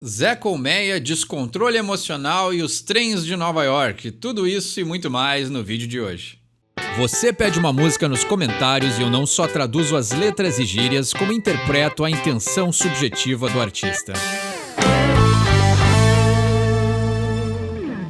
Zé Colmeia, descontrole emocional e os trens de Nova York. Tudo isso e muito mais no vídeo de hoje. Você pede uma música nos comentários e eu não só traduzo as letras e gírias, como interpreto a intenção subjetiva do artista.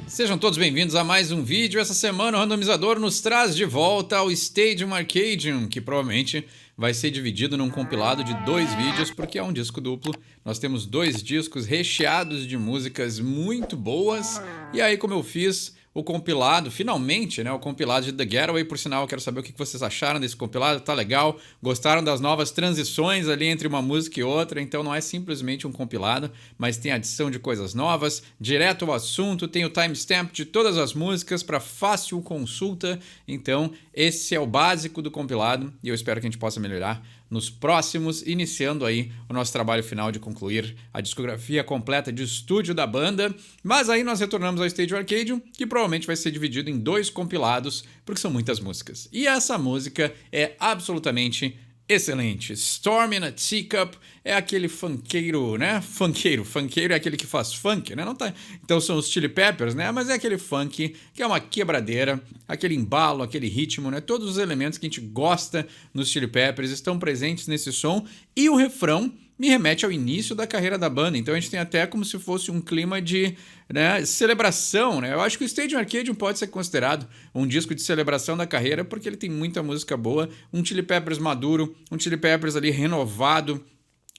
Sejam todos bem-vindos a mais um vídeo. Essa semana o randomizador nos traz de volta ao Stadium Arcadium, que provavelmente vai ser dividido num compilado de 2 vídeos, porque é um disco duplo. Nós temos 2 discos recheados de músicas muito boas. E aí, como eu fiz o compilado, finalmente, né? O compilado de The Getaway, por sinal, eu quero saber o que vocês acharam desse compilado, tá legal? Gostaram das novas transições ali entre uma música e outra? Então não é simplesmente um compilado, mas tem adição de coisas novas, direto ao assunto, tem o timestamp de todas as músicas para fácil consulta. Então esse é o básico do compilado e eu espero que a gente possa melhorar nos próximos, iniciando aí o nosso trabalho final de concluir a discografia completa de estúdio da banda. Mas aí nós retornamos ao Stadium Arcadium, que provavelmente vai ser dividido em 2 compilados, porque são muitas músicas. E essa música é absolutamente excelente. Storm in a Teacup é aquele funkeiro, né? Funkeiro é aquele que faz funk, né? Não tá... Então são os Chili Peppers, né? Mas é aquele funk que é uma quebradeira, aquele embalo, aquele ritmo, né? Todos os elementos que a gente gosta nos Chili Peppers estão presentes nesse som. E o refrão me remete ao início da carreira da banda. Então a gente tem até como se fosse um clima de, né, celebração, né? Eu acho que o Stadium Arcadium pode ser considerado um disco de celebração da carreira, porque ele tem muita música boa, um Chili Peppers maduro, um Chili Peppers ali renovado,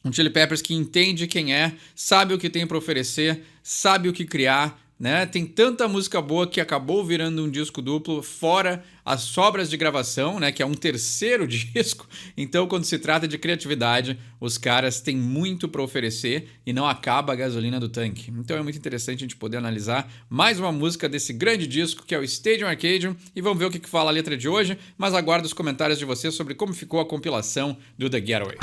um Chili Peppers que entende quem é, sabe o que tem para oferecer, sabe o que criar, né? Tem tanta música boa que acabou virando um disco duplo, fora as sobras de gravação, né? Que é um terceiro disco. Então, quando se trata de criatividade, os caras têm muito para oferecer e não acaba a gasolina do tanque. Então é muito interessante a gente poder analisar mais uma música desse grande disco que é o Stadium Arcadium e vamos ver o que fala a letra de hoje, mas aguardo os comentários de vocês sobre como ficou a compilação do The Getaway.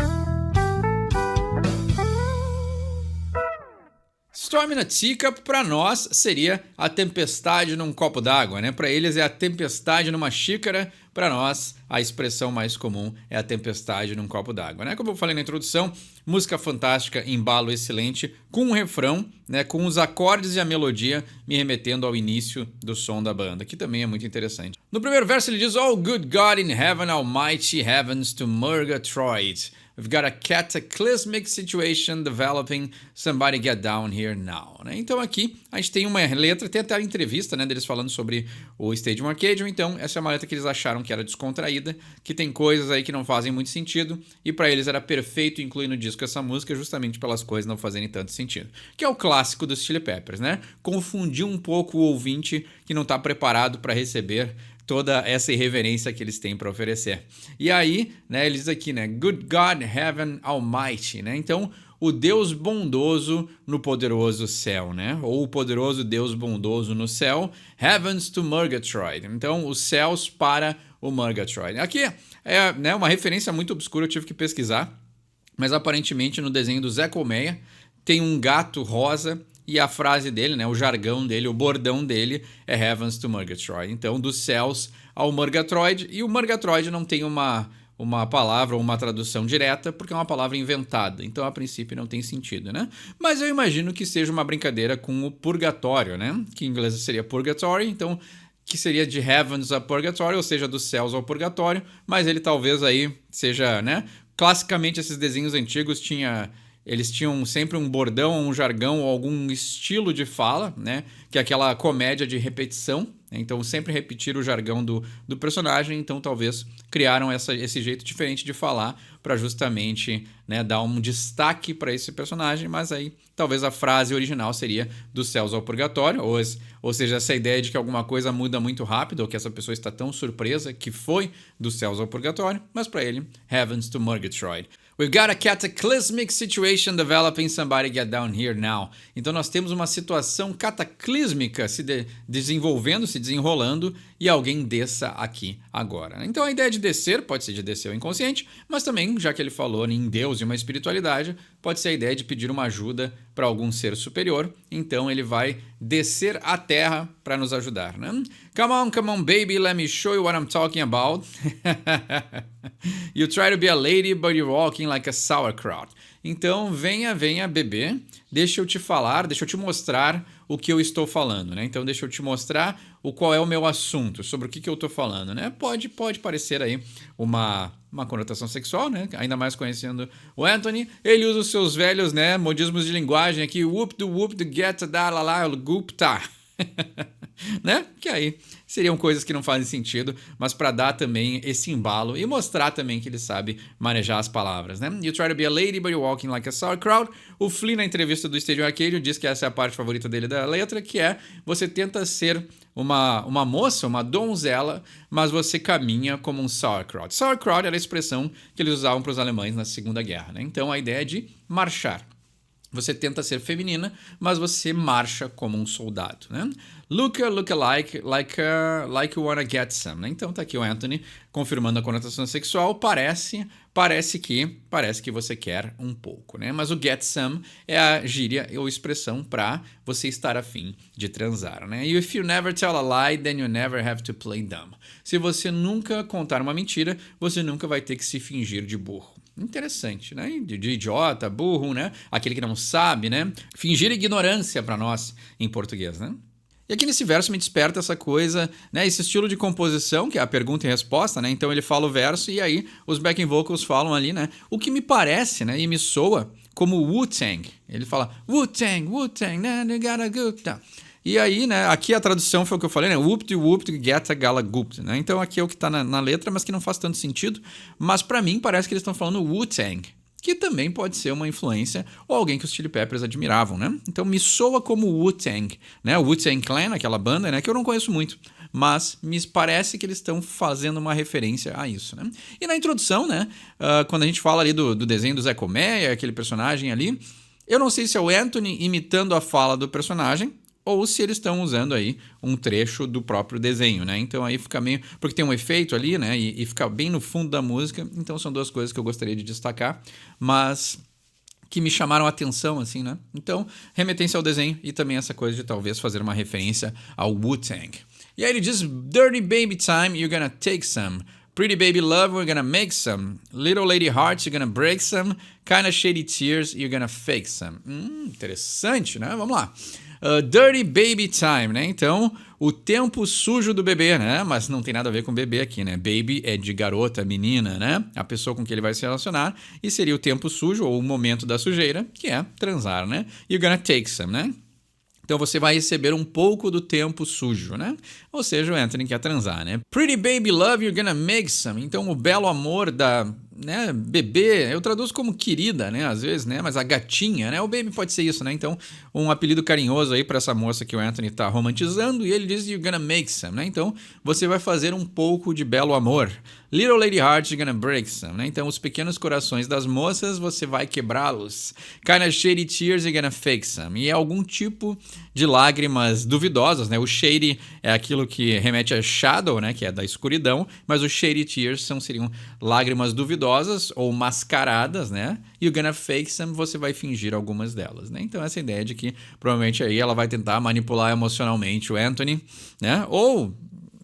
Storm in a Teacup, para nós, seria a tempestade num copo d'água, né? Para eles é a tempestade numa xícara, para nós a expressão mais comum é a tempestade num copo d'água, né? Como eu falei na introdução, música fantástica, embalo excelente, com um refrão, né? Com os acordes e a melodia me remetendo ao início do som da banda, que também é muito interessante. No primeiro verso ele diz: "Oh good God in heaven, almighty heavens to Murgatroyd. We've got a cataclysmic situation developing, somebody get down here now." Né? Então aqui a gente tem uma letra, tem até a entrevista, né, deles falando sobre o Stadium Arcadium. Então essa é uma letra que eles acharam que era descontraída, que tem coisas aí que não fazem muito sentido, e para eles era perfeito incluir no disco essa música justamente pelas coisas não fazerem tanto sentido. Que é o clássico dos Chili Peppers, né? Confundir um pouco o ouvinte que não está preparado para receber toda essa irreverência que eles têm para oferecer. E aí, né, eles aqui, né, Good God, Heaven Almighty, né? Então, o Deus bondoso no poderoso céu, né? Ou o poderoso Deus bondoso no céu, Heavens to Murgatroyd. Então, os céus para o Murgatroyd. Aqui é, né, uma referência muito obscura, eu tive que pesquisar, mas aparentemente no desenho do Zé Colmeia tem um gato rosa e a frase dele, né, o jargão dele, o bordão dele é Heavens to Murgatroyd. Então, dos céus ao Murgatroyd. E o Murgatroyd não tem uma palavra ou uma tradução direta, porque é uma palavra inventada. Então, a princípio, não tem sentido, né? Mas eu imagino que seja uma brincadeira com o purgatório, né? Que em inglês seria purgatory, então que seria de heavens a purgatory, ou seja, dos céus ao purgatório. Mas ele talvez aí seja, né? Classicamente, esses desenhos antigos eles tinham sempre um bordão, um jargão ou algum estilo de fala, né? Que é aquela comédia de repetição. Então, sempre repetir o jargão do personagem. Então, talvez criaram esse jeito diferente de falar para justamente, né, dar um destaque para esse personagem. Mas aí, talvez a frase original seria dos céus ao purgatório. Ou seja, essa ideia de que alguma coisa muda muito rápido, ou que essa pessoa está tão surpresa que foi dos céus ao purgatório. Mas para ele, Heavens to Murgatroyd. We've got a cataclysmic situation developing, somebody get down here now. Então nós temos uma situação cataclísmica se desenvolvendo, se desenrolando, e alguém desça aqui agora. Então a ideia de descer pode ser de descer o inconsciente, mas também, já que ele falou em Deus e uma espiritualidade, pode ser a ideia de pedir uma ajuda para algum ser superior. Então ele vai descer à terra para nos ajudar, né? Come on, baby, let me show you what I'm talking about. You try to be a lady, but you're walking like a sauerkraut. Então, venha beber, deixa eu te falar, deixa eu te mostrar o que eu estou falando, né? Então, deixa eu te mostrar qual é o meu assunto, sobre o que eu estou falando, né? Pode parecer aí uma conotação sexual, né? Ainda mais conhecendo o Anthony. Ele usa os seus velhos, né, modismos de linguagem aqui, whoop, do get, da, lá, goop, tá. Né? Que aí seriam coisas que não fazem sentido, mas para dar também esse embalo e mostrar também que ele sabe manejar as palavras, né? You try to be a lady, but you're walking like a sauerkraut. O Flea, na entrevista do Stadium Arcadium, diz que essa é a parte favorita dele da letra, que é você tenta ser uma moça, uma donzela, mas você caminha como um sauerkraut. Sauerkraut era a expressão que eles usavam para os alemães na Segunda Guerra, né? Então a ideia é de marchar. Você tenta ser feminina, mas você marcha como um soldado, né? Look alike, like you wanna get some, né? Então tá aqui o Anthony confirmando a conotação sexual. Parece que você quer um pouco, né? Mas o get some é a gíria ou expressão para você estar afim de transar, né? If you never tell a lie, then you never have to play dumb. Se você nunca contar uma mentira, você nunca vai ter que se fingir de burro. Interessante, né? De idiota, burro, né? Aquele que não sabe, né? Fingir ignorância para nós em português, né? E aqui nesse verso me desperta essa coisa, né? Esse estilo de composição, que é a pergunta e resposta, né? Então ele fala o verso e aí os backing vocals falam ali, né? O que me parece, né? E me soa como Wu-Tang. Ele fala Wu-Tang, you gotta go. E aí, né, aqui a tradução foi o que eu falei, né, whooped, get a gala gooped, né, então aqui é o que tá na letra, mas que não faz tanto sentido, mas pra mim parece que eles estão falando Wu-Tang, que também pode ser uma influência ou alguém que os Chili Peppers admiravam, né, então me soa como Wu-Tang, né, o Wu-Tang Clan, aquela banda, né, que eu não conheço muito, mas me parece que eles estão fazendo uma referência a isso, né, e na introdução, né, quando a gente fala ali do desenho do Zé Colmeia, aquele personagem ali, eu não sei se é o Anthony imitando a fala do personagem, ou se eles estão usando aí um trecho do próprio desenho, né? Então aí fica meio... Porque tem um efeito ali, né? E fica bem no fundo da música. Então são duas coisas que eu gostaria de destacar, mas que me chamaram a atenção, assim, né? Então, remetência ao desenho e também essa coisa de talvez fazer uma referência ao Wu-Tang. E aí ele diz, Dirty baby time, you're gonna take some. Pretty baby love, we're gonna make some. Little lady hearts, you're gonna break some. Kinda shady tears, you're gonna fake some. Interessante, né? Vamos lá. Dirty baby time, né? Então, o tempo sujo do bebê, né? Mas não tem nada a ver com bebê aqui, né? Baby é de garota, menina, né? A pessoa com que ele vai se relacionar. E seria o tempo sujo, ou o momento da sujeira, que é transar, né? You're gonna take some, né? Então você vai receber um pouco do tempo sujo, né? Ou seja, o Anthony quer transar, né? Pretty baby love, you're gonna make some. Então o belo amor da... né, bebê, eu traduzo como querida, né, às vezes, né, mas a gatinha, né, o baby pode ser isso, né, então um apelido carinhoso aí para essa moça que o Anthony tá romantizando, e ele diz you're gonna make some, né, então você vai fazer um pouco de belo amor. Little lady hearts, you're gonna break some, né, então os pequenos corações das moças você vai quebrá-los. Kinda shady tears, you're gonna fake some, e é algum tipo de lágrimas duvidosas, né, o shady é aquilo que remete a shadow, né, que é da escuridão, mas os shady tears seriam lágrimas duvidosas ou mascaradas, né? You're gonna fake some, você vai fingir algumas delas, né? Então essa ideia de que provavelmente aí ela vai tentar manipular emocionalmente o Anthony, né? Ou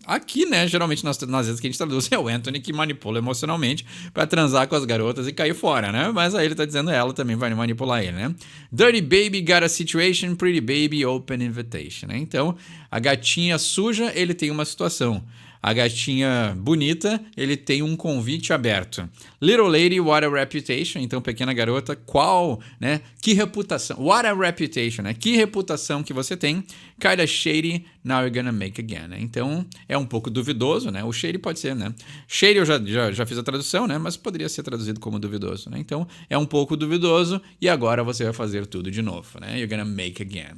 aqui, né? Geralmente nas vezes que a gente traduz é o Anthony que manipula emocionalmente para transar com as garotas e cair fora, né? Mas aí ele tá dizendo ela também vai manipular ele, né? Dirty baby got a situation, pretty baby open invitation, né? Então a gatinha suja, ele tem uma situação. A gatinha bonita, ele tem um convite aberto. Little lady, what a reputation. Então, pequena garota, qual, né? Que reputação. What a reputation, né? Que reputação que você tem. Kinda shady, now you're gonna make again, né? Então, é um pouco duvidoso, né? O shady pode ser, né? Shady eu já fiz a tradução, né? Mas poderia ser traduzido como duvidoso, né? Então, é um pouco duvidoso e agora você vai fazer tudo de novo, né? You're gonna make again.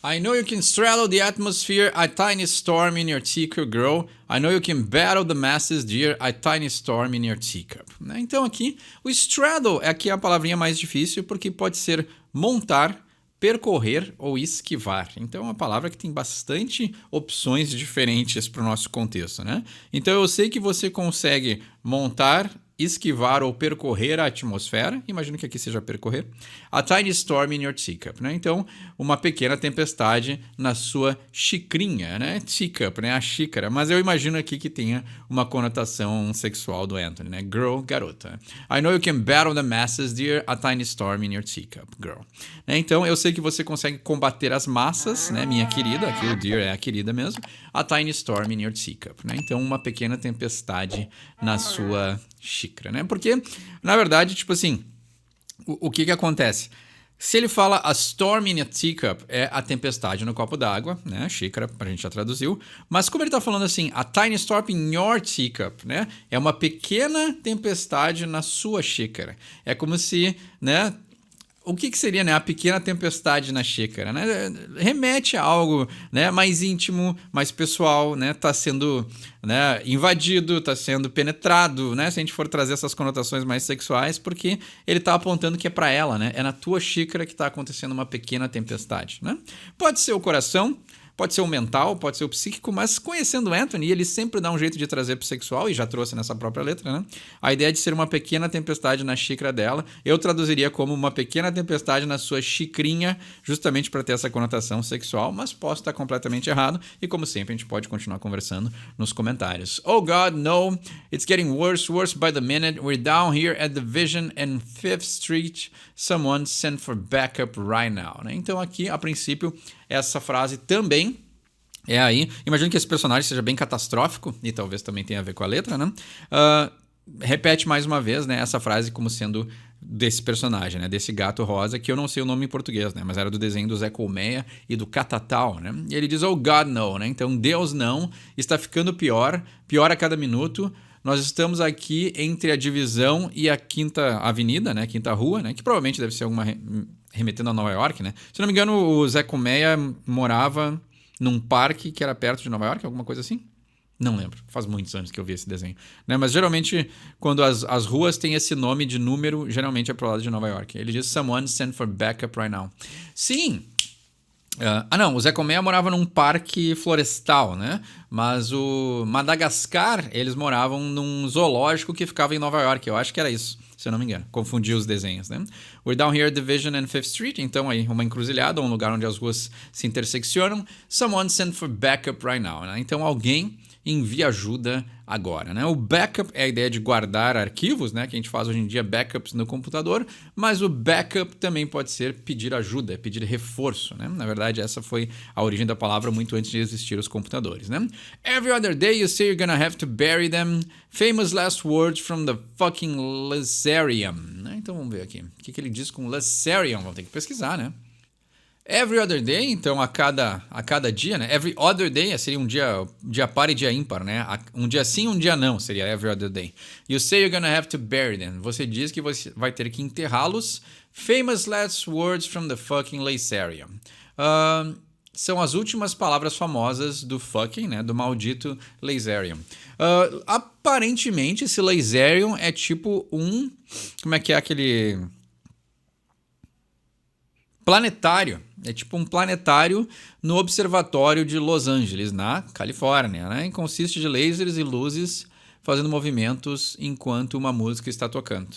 I know you can straddle the atmosphere, a tiny storm in your teacup, girl. I know you can battle the masses, dear, a tiny storm in your teacup. Então aqui, o straddle é aqui a palavrinha mais difícil porque pode ser montar, percorrer ou esquivar. Então é uma palavra que tem bastante opções diferentes para o nosso contexto, né? Então eu sei que você consegue montar esquivar ou percorrer a atmosfera, imagino que aqui seja percorrer, a tiny storm in your teacup, né? Então, uma pequena tempestade na sua xicrinha, né? Teacup, né? A xícara, mas eu imagino aqui que tenha uma conotação sexual do Anthony, né? Girl, garota. I know you can battle the masses, dear, a tiny storm in your teacup, girl. Né? Então, eu sei que você consegue combater as massas, né? Minha querida, aqui o dear é a querida mesmo, a tiny storm in your teacup, né? Então, uma pequena tempestade na sua xícara, né? Porque, na verdade, tipo assim, o que acontece? Se ele fala a storm in a teacup, é a tempestade no copo d'água, né? Xícara, a gente já traduziu. Mas como ele tá falando assim, a tiny storm in your teacup, né? É uma pequena tempestade na sua xícara. É como se, né? O que seria, né, a pequena tempestade na xícara, né? Remete a algo, né, mais íntimo, mais pessoal, né? Tá sendo, né, invadido, tá sendo penetrado, né? Se a gente for trazer essas conotações mais sexuais, porque ele tá apontando que é para ela, né? É na tua xícara que tá acontecendo uma pequena tempestade, né? Pode ser o coração, pode ser o mental, pode ser o psíquico, mas conhecendo o Anthony, ele sempre dá um jeito de trazer pro sexual, e já trouxe nessa própria letra, né? A ideia de ser uma pequena tempestade na xícara dela, eu traduziria como uma pequena tempestade na sua xicrinha, justamente para ter essa conotação sexual, mas posso estar completamente errado, e como sempre, a gente pode continuar conversando nos comentários. Oh God, no, it's getting worse by the minute. We're down here at the Vision and 5th Street. Someone send for backup right now. Né? Então aqui, a princípio, essa frase também é aí. Imagino que esse personagem seja bem catastrófico, e talvez também tenha a ver com a letra, né? Repete mais uma vez, né, essa frase como sendo desse personagem, né, desse gato rosa, que eu não sei o nome em português, né, mas era do desenho do Zé Colmeia e do Catatal, né? E ele diz, oh God, no, né? Então, Deus não, está ficando pior a cada minuto. Nós estamos aqui entre a Divisão e a Quinta Avenida, né, Quinta Rua, né, que provavelmente deve ser alguma remetendo a Nova York, né? Se não me engano, o Zé Colmeia morava num parque que era perto de Nova York, alguma coisa assim? Não lembro, faz muitos anos que eu vi esse desenho, né? Mas geralmente, quando as ruas têm esse nome de número, geralmente é pro lado de Nova York. Ele diz, someone send for backup right now. Sim! Não, o Zé Colmeia morava num parque florestal, né? Mas o Madagascar, eles moravam num zoológico que ficava em Nova York. Eu acho que era isso, se eu não me engano. Confundi os desenhos, né? We're down here at Division and 5th Street. Então aí, uma encruzilhada, um lugar onde as ruas se interseccionam. Someone send for backup right now, né? Então alguém envia ajuda agora, né? O backup é a ideia de guardar arquivos, né? Que a gente faz hoje em dia backups no computador, mas o backup também pode ser pedir ajuda, pedir reforço, né? Na verdade, essa foi a origem da palavra muito antes de existir os computadores, né? Every other day you say you're gonna have to bury them. Famous last words from the fucking Lacerium, né? Então vamos ver aqui. O que ele diz com Lacerium? Vamos ter que pesquisar, né? Every other day, então a cada dia, né? Every other day seria um dia par e dia ímpar, né? Um dia sim, um dia não, seria every other day. You say you're gonna have to bury them. Você diz que você vai ter que enterrá-los. Famous last words from the fucking Lacerium. São as últimas palavras famosas do fucking, né? Do maldito Lacerium. Aparentemente, esse Lacerium é tipo um... Como é que é aquele... planetário. É tipo um planetário no Observatório de Los Angeles, na Califórnia, né? E consiste de lasers e luzes fazendo movimentos enquanto uma música está tocando.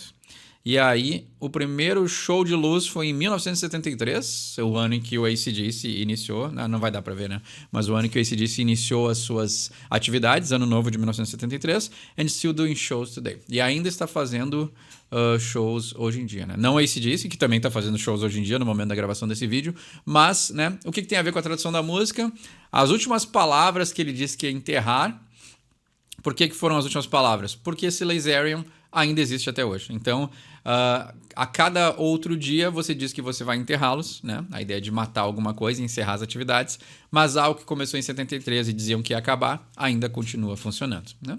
E aí, o primeiro show de luz foi em 1973, o ano em que o AC/DC iniciou, não vai dar para ver, né? Mas o ano em que o AC/DC iniciou as suas atividades, ano novo de 1973, and still doing shows today. E ainda está fazendo shows hoje em dia, né? Não o AC/DC, que também está fazendo shows hoje em dia no momento da gravação desse vídeo, mas, né? O que tem a ver com a tradução da música? As últimas palavras que ele disse que ia enterrar. Por que foram as últimas palavras? Porque esse Lacerium ainda existe até hoje. Então, a cada outro dia você diz que você vai enterrá-los, né? A ideia de matar alguma coisa e encerrar as atividades, mas algo que começou em 73 e diziam que ia acabar, ainda continua funcionando, né?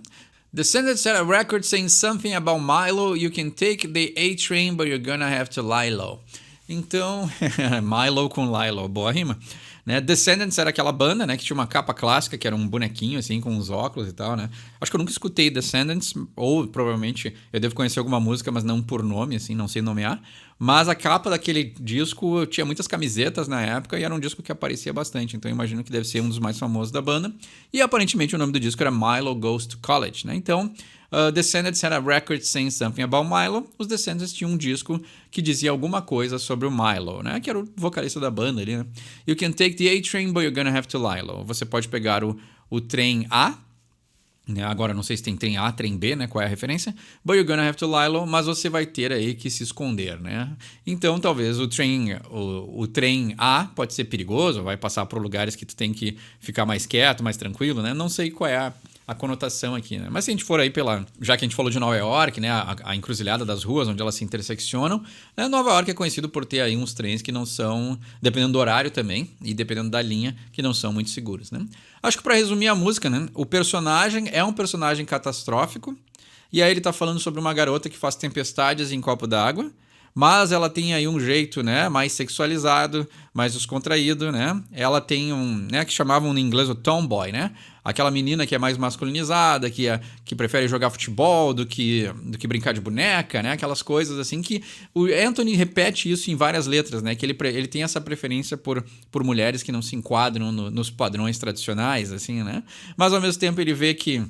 The Senate set a record saying something about Milo. You can take the A-train, but you're gonna have to lie low. Então, Milo com Lilo, boa rima. né? Descendants era aquela banda, né, que tinha uma capa clássica, que era um bonequinho, assim, com uns óculos e tal, né? Acho que eu nunca escutei Descendants, ou provavelmente eu devo conhecer alguma música, mas não por nome, assim, não sei nomear. Mas a capa daquele disco tinha muitas camisetas na época e era um disco que aparecia bastante, então eu imagino que deve ser um dos mais famosos da banda. E aparentemente o nome do disco era Milo Goes to College, né? Então, Descendants had a record saying something about Milo. Os Descendants tinham um disco que dizia alguma coisa sobre o Milo, né? Que era o vocalista da banda ali, né? You can take the A-train, but you're gonna have to Lilo. Você pode pegar o trem A, né? Agora não sei se tem trem A, trem B, né? Qual é a referência? But you're gonna have to Lilo, mas você vai ter aí que se esconder, né? Então talvez o trem A pode ser perigoso, vai passar por lugares que tu tem que ficar mais quieto, mais tranquilo, né? Não sei qual é a conotação aqui, né? Mas se a gente for aí já que a gente falou de Nova York, né? A encruzilhada das ruas onde elas se interseccionam, né? Nova York é conhecido por ter aí uns trens que não são, dependendo do horário também e dependendo da linha, que não são muito seguros, né? Acho que para resumir a música, né? O personagem é um personagem catastrófico e aí ele tá falando sobre uma garota que faz tempestades em copo d'água, mas ela tem aí um jeito, né, mais sexualizado, mais descontraído, né? Ela tem né, que chamavam em inglês o tomboy, né? Aquela menina que é mais masculinizada, que prefere jogar futebol do que brincar de boneca, né? Aquelas coisas assim que o Anthony repete isso em várias letras, né? Que ele tem essa preferência por mulheres que não se enquadram nos padrões tradicionais, assim, né? Mas ao mesmo tempo ele vê que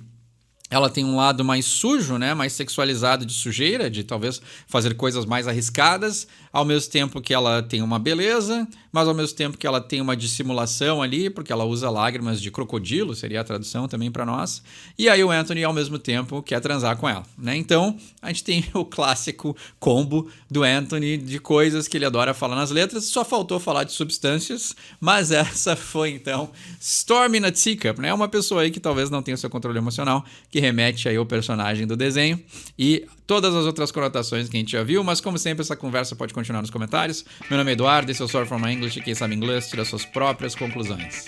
ela tem um lado mais sujo, né? Mais sexualizado de sujeira, de talvez fazer coisas mais arriscadas, ao mesmo tempo que ela tem uma beleza, mas ao mesmo tempo que ela tem uma dissimulação ali, porque ela usa lágrimas de crocodilo, seria a tradução também para nós. E aí o Anthony, ao mesmo tempo, quer transar com ela, né? Então, a gente tem o clássico combo do Anthony de coisas que ele adora falar nas letras. Só faltou falar de substâncias, mas essa foi, então, Storm in a Teacup, né? Uma pessoa aí que talvez não tenha o seu controle emocional, que remete aí ao personagem do desenho e todas as outras conotações que a gente já viu, mas como sempre essa conversa pode continuar nos comentários. Meu nome é Eduardo, esse é o Soar From My English, e quem sabe inglês tira suas próprias conclusões.